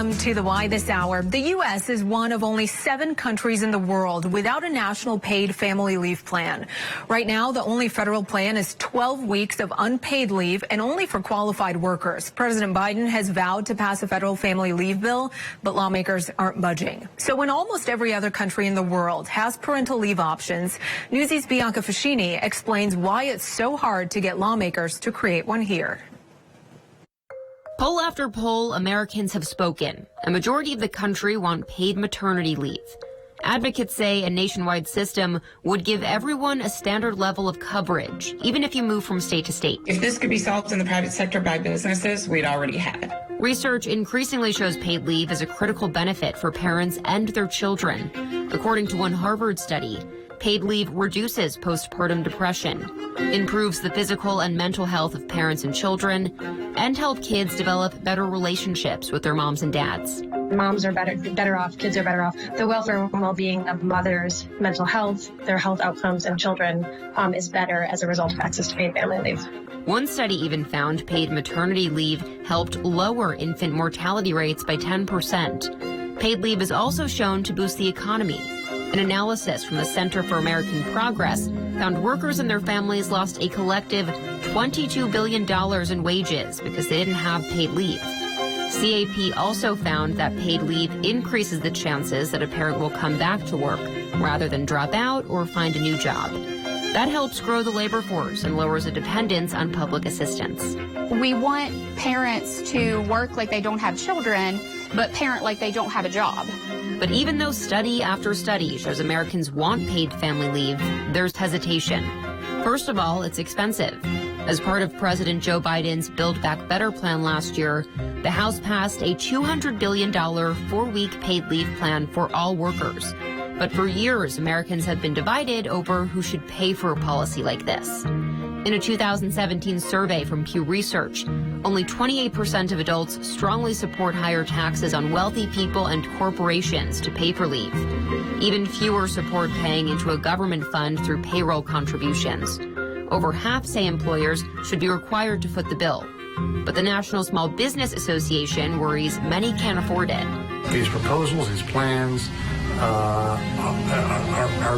To the Why this hour. The U.S. is one of only 7 countries in the world without a national paid family leave plan. Right now, the only federal plan is 12 weeks of unpaid leave and only for qualified workers. President Biden has vowed to pass a federal family leave bill, but lawmakers aren't budging. So when almost every other country in the world has parental leave options, Newsy's Bianca Facchinei explains why it's so hard to get lawmakers to create one here. Poll after poll, Americans have spoken. A majority of the country want paid maternity leave. Advocates say a nationwide system would give everyone a standard level of coverage, even if you move from state to state. If this could be solved in the private sector by businesses, we'd already have it. Research increasingly shows paid leave is a critical benefit for parents and their children. According to one Harvard study, paid leave reduces postpartum depression, improves the physical and mental health of parents and children, and help kids develop better relationships with their moms and dads. Moms are better off, kids are better off. The welfare and well-being of mothers' mental health, their health outcomes and children is better as a result of access to paid family leave. One study even found paid maternity leave helped lower infant mortality rates by 10%. Paid leave is also shown to boost the economy. An analysis from the Center for American Progress found workers and their families lost a collective $22 billion in wages because they didn't have paid leave. CAP also found that paid leave increases the chances that a parent will come back to work rather than drop out or find a new job. That helps grow the labor force and lowers the dependence on public assistance. We want parents to work like they don't have children, but parent like they don't have a job. But even though study after study shows Americans want paid family leave, there's hesitation. First of all, it's expensive. As part of President Joe Biden's Build Back Better plan last year, the House passed a $200 billion 4-week paid leave plan for all workers. But for years, Americans have been divided over who should pay for a policy like this. In a 2017 survey from Pew Research, only 28% of adults strongly support higher taxes on wealthy people and corporations to pay for leave. Even fewer support paying into a government fund through payroll contributions. Over half say employers should be required to foot the bill. But the National Small Business Association worries many can't afford it. These proposals, these plans, are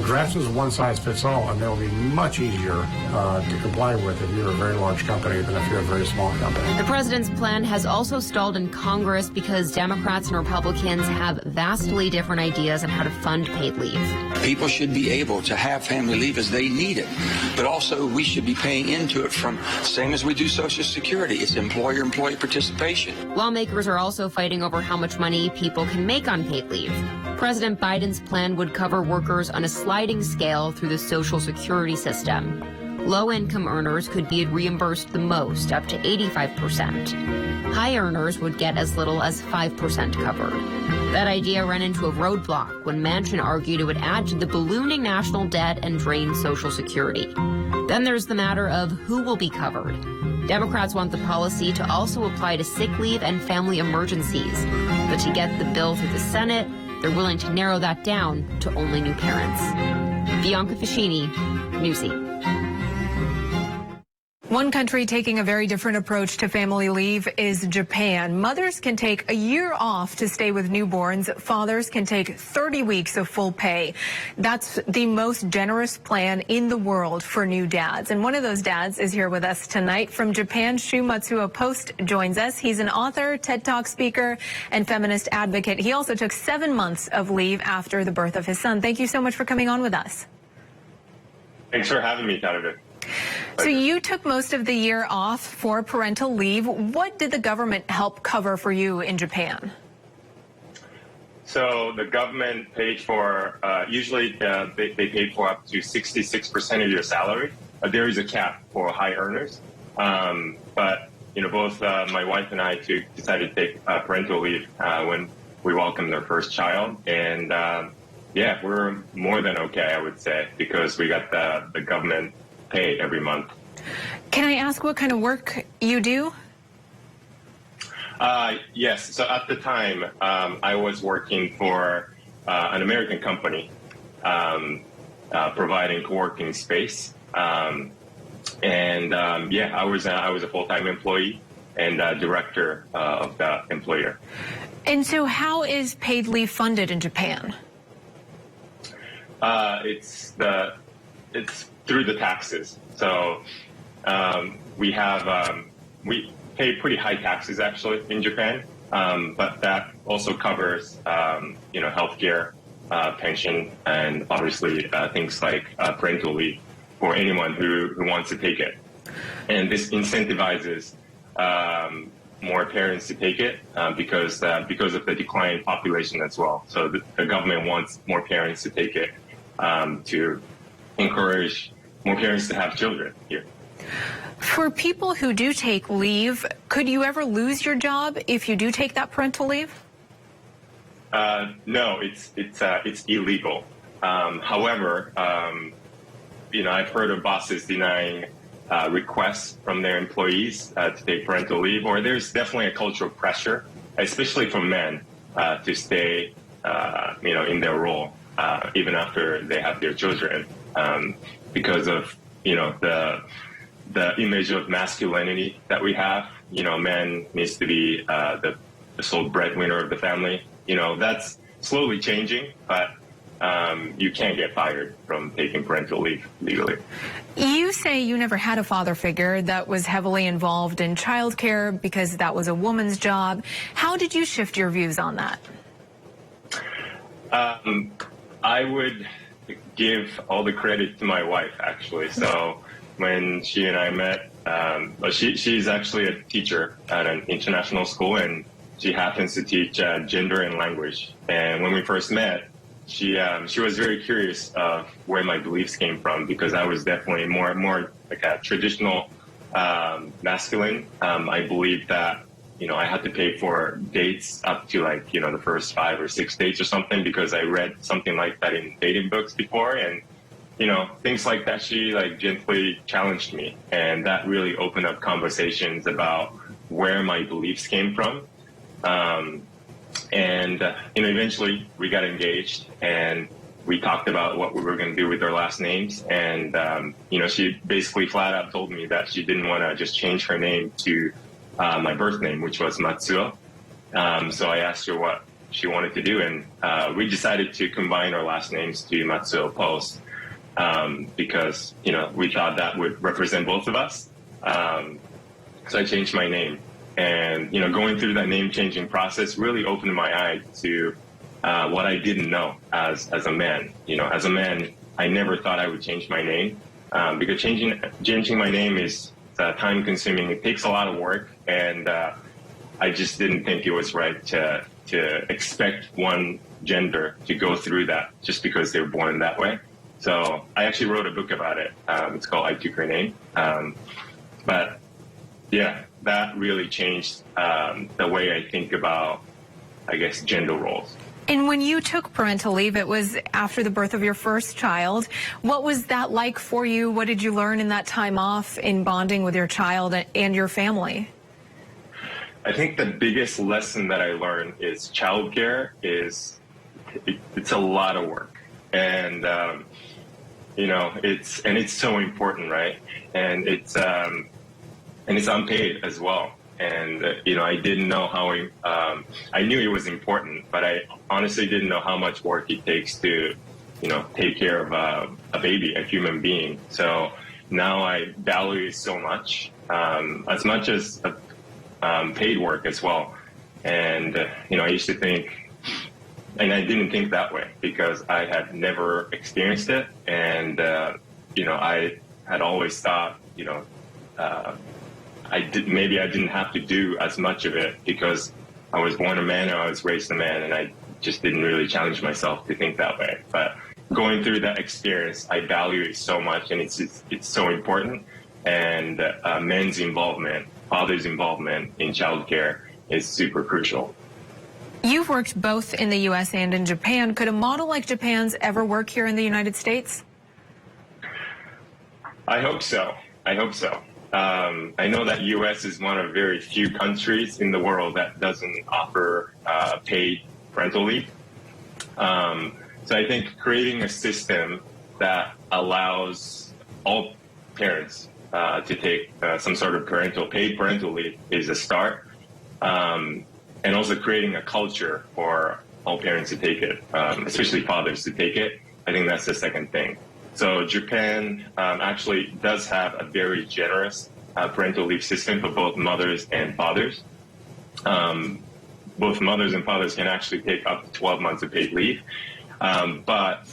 drafted as one size fits all, and they'll be much easier to comply with if you're a very large company than if you're a very small company. The president's plan has also stalled in Congress because Democrats and Republicans have vastly different ideas on how to fund paid leave. People should be able to have family leave as they need it, but also we should be paying into it from same as we do Social Security. It's employer-employee participation. Lawmakers are also fighting over how much money people can make on paid leave. President Biden's plan would cover workers on a sliding scale through the Social Security system. Low-income earners could be reimbursed the most, up to 85%. High earners would get as little as 5% covered. That idea ran into a roadblock when Manchin argued it would add to the ballooning national debt and drain Social Security. Then there's the matter of who will be covered. Democrats want the policy to also apply to sick leave and family emergencies. But to get the bill through the Senate, they're willing to narrow that down to only new parents. Bianca Facchinei, Newsy. One country taking a very different approach to family leave is Japan. Mothers can take a year off to stay with newborns. Fathers can take 30 weeks of full pay. That's the most generous plan in the world for new dads. And one of those dads is here with us tonight from Japan. Shu Matsuo Post joins us. He's an author, TED Talk speaker, and feminist advocate. He also took 7 months of leave after the birth of his son. Thank you so much for coming on with us. Thanks for having me, Saturday. So you took most of the year off for parental leave. What did the government help cover for you in Japan? So the government paid for, usually they paid for up to 66% of your salary. There is a cap for high earners. But, you know, both my wife and I decided to take parental leave when we welcomed our first child. And yeah, we're more than okay, I would say, because we got the government paid every month. Can I ask what kind of work you do? Yes. So at the time, I was working for an American company providing co-working space. Yeah, I was a full-time employee and director of the employer. And so how is paid leave funded in Japan? It's through the taxes. So we pay pretty high taxes actually in Japan, but that also covers healthcare, pension, and obviously things like parental leave for anyone who wants to take it. And this incentivizes more parents to take it because of the decline in population as well. So the government wants more parents to take it to encourage more parents to have children here. For people who do take leave, could you ever lose your job if you do take that parental leave? No, it's illegal. However, I've heard of bosses denying requests from their employees to take parental leave, or there's definitely a cultural pressure, especially from men, to stay, in their role even after they have their children, because of the image of masculinity that we have. Man needs to be the sole breadwinner of the family. That's slowly changing, but you can't get fired from taking parental leave legally. You say you never had a father figure that was heavily involved in childcare because that was a woman's job. How did you shift your views on that? I would give all the credit to my wife, actually. So when she and I met, she's actually a teacher at an international school, and she happens to teach gender and language. And when we first met, she was very curious of where my beliefs came from, because I was definitely more like a traditional masculine. I believed that I had to pay for dates up to the first 5 or 6 dates or something, because I read something like that in dating books before, and things like that. She gently challenged me, and that really opened up conversations about where my beliefs came from. And eventually we got engaged, and we talked about what we were going to do with our last names. And, she basically flat out told me that she didn't want to just change her name to my birth name, which was Matsuo. So I asked her what she wanted to do, and we decided to combine our last names to Matsuo Post, because, we thought that would represent both of us. So I changed my name. And, going through that name-changing process really opened my eyes to what I didn't know as a man. As a man, I never thought I would change my name, because changing my name is time-consuming. It takes a lot of work, and I just didn't think it was right to expect one gender to go through that just because they were born that way. So I actually wrote a book about it. It's called I Took Her Name. But yeah, that really changed the way I think about, I guess, gender roles. And when you took parental leave, it was after the birth of your first child. What was that like for you? What did you learn in that time off in bonding with your child and your family? I think the biggest lesson that I learned is childcare it's a lot of work, and it's so important, right? And it's unpaid as well. And, I didn't know how, I knew it was important, but I honestly didn't know how much work it takes to, take care of a baby, a human being. So now I value it so much as paid work as well. And, I used to think, and I didn't think that way because I had never experienced it. And, I had always thought, maybe I didn't have to do as much of it because I was born a man and I was raised a man, and I just didn't really challenge myself to think that way. But going through that experience, I value it so much, and it's so important. And men's involvement, father's involvement in childcare is super crucial. You've worked both in the U.S. and in Japan. Could a model like Japan's ever work here in the United States? I hope so. I know that U.S. is one of very few countries in the world that doesn't offer paid parental leave. So I think creating a system that allows all parents to take some sort of paid parental leave is a start. and also creating a culture for all parents to take it, especially fathers to take it. I think that's the second thing. So Japan actually does have a very generous parental leave system for both mothers and fathers. Both mothers and fathers can actually take up to 12 months of paid leave. But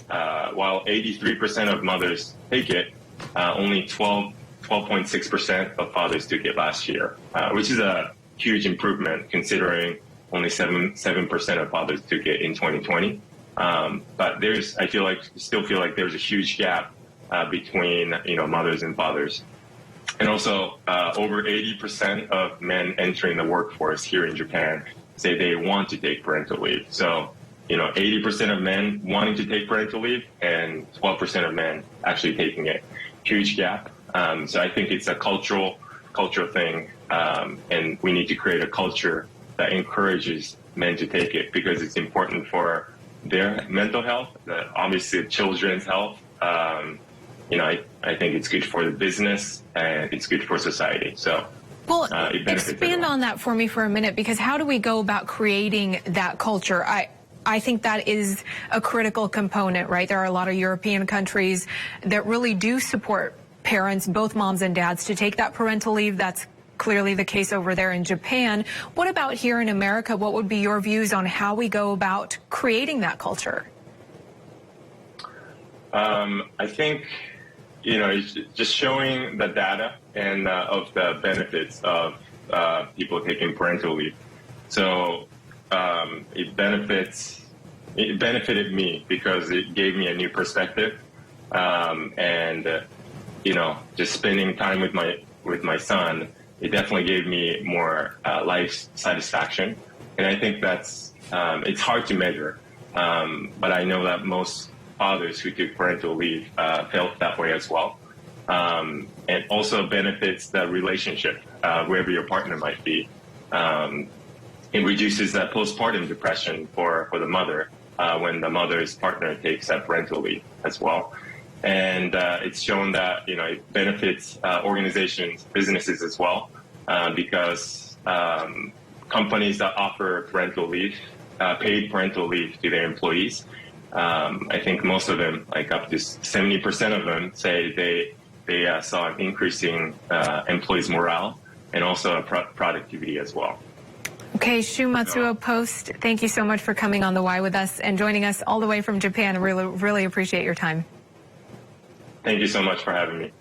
while 83% of mothers take it, only 12.6% of fathers took it last year, which is a huge improvement considering only 7% of fathers took it in 2020. But still feel like there's a huge gap between mothers and fathers. And also, over 80% of men entering the workforce here in Japan say they want to take parental leave. So, 80% of men wanting to take parental leave and 12% of men actually taking it. Huge gap. So I think it's a cultural thing, and we need to create a culture that encourages men to take it because it's important for their mental health, obviously children's health. I think it's good for the business and it's good for society. So, well, expand on that for me for a minute, because how do we go about creating that culture? I think that is a critical component, right? There are a lot of European countries that really do support parents, both moms and dads, to take that parental leave. That's clearly the case over there in Japan. What about here in America? What would be your views on how we go about creating that culture? I think, it's just showing the data and of the benefits of people taking parental leave. So it benefited me because it gave me a new perspective, and just spending time with my son, it definitely gave me more life satisfaction. And I think that's it's hard to measure, but I know that most fathers who took parental leave felt that way as well. And also benefits the relationship, wherever your partner might be. It reduces that postpartum depression for the mother when the mother's partner takes that parental leave as well. And it's shown that, it benefits organizations, businesses as well, because companies that offer parental leave, paid parental leave to their employees, I think most of them, like up to 70% of them, say they saw an increasing employees' morale and also productivity as well. Okay, Shu Matsuo Post, thank you so much for coming on The Why with us and joining us all the way from Japan. I really appreciate your time. Thank you so much for having me.